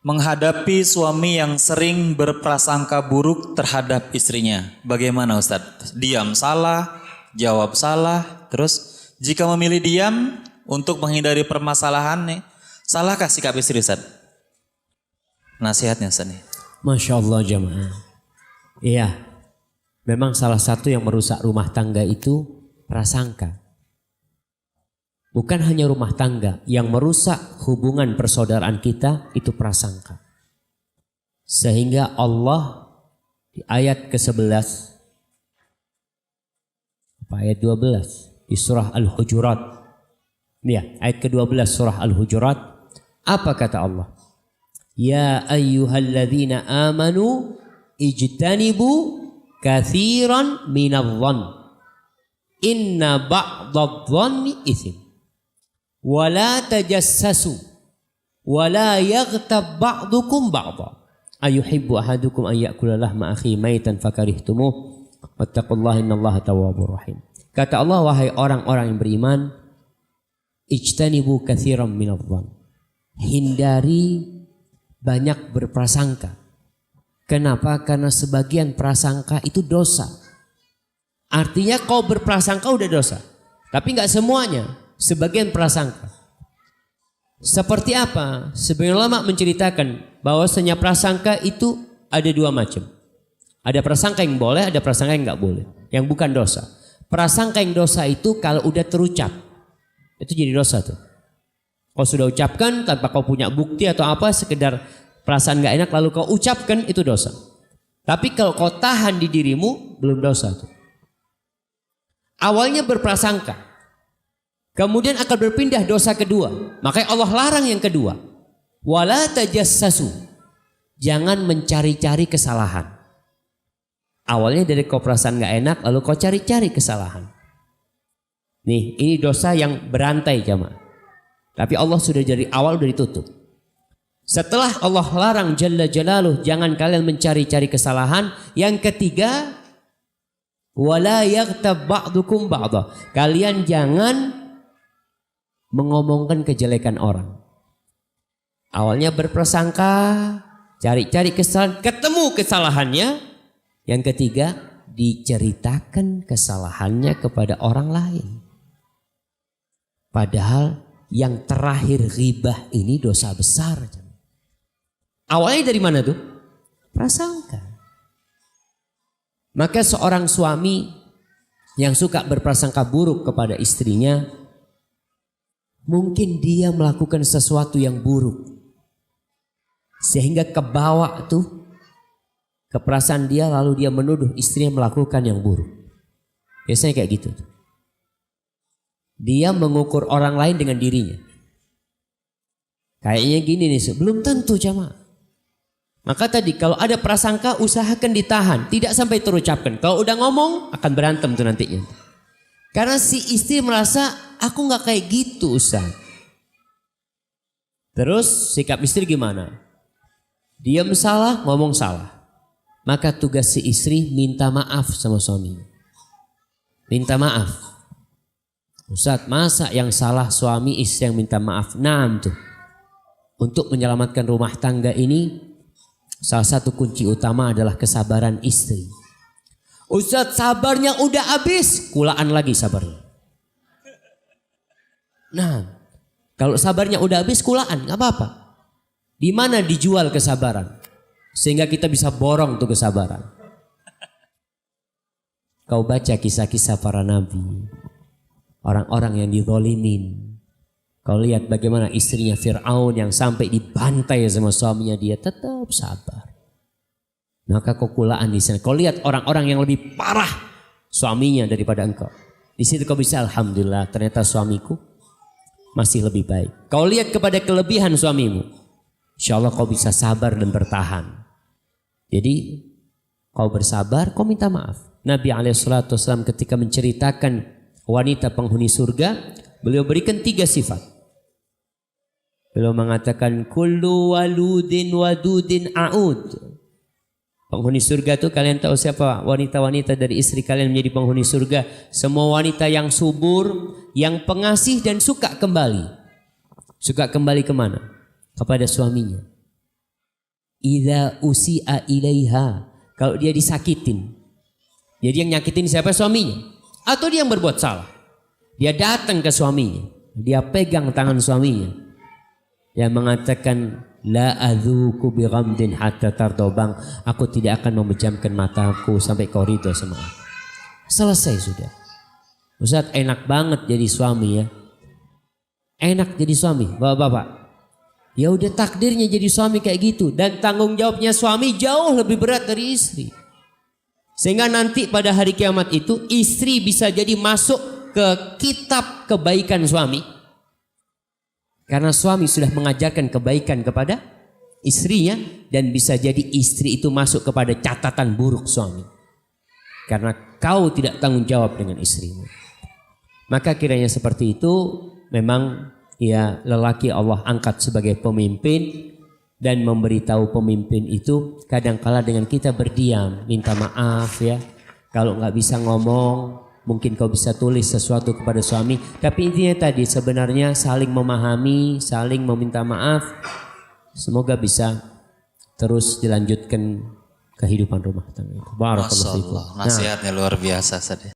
menghadapi suami yang sering berprasangka buruk terhadap istrinya. Bagaimana Ustadz? Diam salah, jawab salah, terus jika memilih diam untuk menghindari permasalahan nih, salahkah sikap istri Ustadz? Nasihatnya Ustadz nih. Masya Allah jamaah. Iya, memang salah satu yang merusak rumah tangga itu prasangka. Bukan hanya rumah tangga, yang merusak hubungan persaudaraan kita itu prasangka. Sehingga Allah di ayat ke-11, ayat 12 di surah Al-Hujurat. Ya, ayat ke-12 surah Al-Hujurat. Apa kata Allah? Ya ayyuhalladzina amanu ijtanibu kathiran minadh-dhann. Inna ba'dadh-dhanni ithm. Wala tajassasu wala yaghtab ba'dukum ba'dha ayuhibbu ahadukum an ya'kula lahma akhi maitan fakarihtumuh wattaqullaha innallaha tawwabur rahim. Kata Allah, wahai orang-orang yang beriman, ijtanibu katsiran minadh-dhann, hindari banyak berprasangka. Kenapa? Karena sebagian prasangka itu dosa. Artinya kau berprasangka udah dosa, tapi nggak semuanya. Sebagian prasangka. Seperti apa? Sebagian ulama menceritakan bahwasanya prasangka itu ada dua macam. Ada prasangka yang boleh, ada prasangka yang nggak boleh, yang bukan dosa. Prasangka yang dosa itu kalau udah terucap, itu jadi dosa tuh. Kau sudah ucapkan tanpa kau punya bukti atau apa, sekedar perasaan nggak enak lalu kau ucapkan, itu dosa. Tapi kalau kau tahan di dirimu, belum dosa tuh. Awalnya berprasangka, kemudian akan berpindah dosa kedua. Makanya Allah larang yang kedua. Wala tajassasu. Jangan mencari-cari kesalahan. Awalnya dari kau perasaan gak enak, lalu kau cari-cari kesalahan. Nih, ini dosa yang berantai jamaah. Tapi Allah sudah dari awal sudah ditutup. Setelah Allah larang Jalla Jalaluh, jangan kalian mencari-cari kesalahan. Yang ketiga, wala yaghtab ba'dukum ba'dha. Kalian jangan mengomongkan kejelekan orang. Awalnya berprasangka, cari-cari kesalahan, ketemu kesalahannya. Yang ketiga, diceritakan kesalahannya kepada orang lain. Padahal yang terakhir ghibah ini dosa besar. Awalnya dari mana tuh? Prasangka. Maka seorang suami yang suka berprasangka buruk kepada istrinya, mungkin dia melakukan sesuatu yang buruk sehingga kebawa tuh ke perasaan dia, lalu dia menuduh istrinya melakukan yang buruk. Biasanya kayak gitu. Dia mengukur orang lain dengan dirinya. Kayaknya gini nih, belum tentu jamaah. Maka tadi kalau ada prasangka usahakan ditahan, tidak sampai terucapkan. Kalau udah ngomong akan berantem tuh nantinya. Karena si istri merasa aku nggak kayak gitu Ustaz. Terus sikap istri gimana? Diam salah, ngomong salah. Maka tugas si istri minta maaf sama suaminya. Minta maaf. Ustaz, masa yang salah suami, istri yang minta maaf? Nah tuh. Untuk menyelamatkan rumah tangga ini, salah satu kunci utama adalah kesabaran istri. Ustaz, sabarnya udah habis, kulaan lagi sabarnya. Nah, kalau sabarnya udah habis, kulaan, nggak apa-apa. Di mana dijual kesabaran? Sehingga kita bisa borong tuh kesabaran. Kau baca kisah-kisah para nabi, orang-orang yang dizalimin. Kau lihat bagaimana istrinya Fir'aun yang sampai dibantai sama suaminya, dia tetap sabar. Maka kau kulaan di sana. Kau lihat orang-orang yang lebih parah suaminya daripada engkau. Di situ kau bisa alhamdulillah, ternyata suamiku masih lebih baik. Kau lihat kepada kelebihan suamimu, insya Allah kau bisa sabar dan bertahan. Jadi kau bersabar, kau minta maaf. Nabi SAW ketika menceritakan wanita penghuni surga, beliau berikan 3 sifat. Beliau mengatakan kullu waludin wadudin a'ud. Penghuni surga itu kalian tahu siapa? Wanita-wanita dari istri kalian menjadi penghuni surga. Semua wanita yang subur, yang pengasih dan suka kembali. Suka kembali kemana? Kepada suaminya. idza usi'a ilaiha, kalau dia disakitin. Jadi yang nyakitin siapa? Suaminya. Atau dia yang berbuat salah. Dia datang ke suaminya, dia pegang tangan suaminya, dia mengatakan la adzuku bi ghamdin hatta tardobang, aku tidak akan memejamkan mataku sampai kau ridho sama aku. Selesai sudah. Ustaz, enak banget jadi suami ya. Enak jadi suami, bapak-bapak. Ya udah takdirnya jadi suami kayak gitu, dan tanggung jawabnya suami jauh lebih berat dari istri. Sehingga nanti pada hari kiamat itu istri bisa jadi masuk ke kitab kebaikan suami. Karena suami sudah mengajarkan kebaikan kepada istrinya, dan bisa jadi istri itu masuk kepada catatan buruk suami. Karena kau tidak tanggung jawab dengan istrimu. Maka kiranya seperti itu, memang ya lelaki Allah angkat sebagai pemimpin, dan memberitahu pemimpin itu kadangkala dengan kita berdiam, minta maaf ya. Kalau nggak bisa ngomong, mungkin kau bisa tulis sesuatu kepada suami. Tapi intinya tadi sebenarnya saling memahami, saling meminta maaf. Semoga bisa terus dilanjutkan kehidupan rumah tangga. Barakallahu Masya fikum. Allah, nasihatnya luar biasa Ustaz.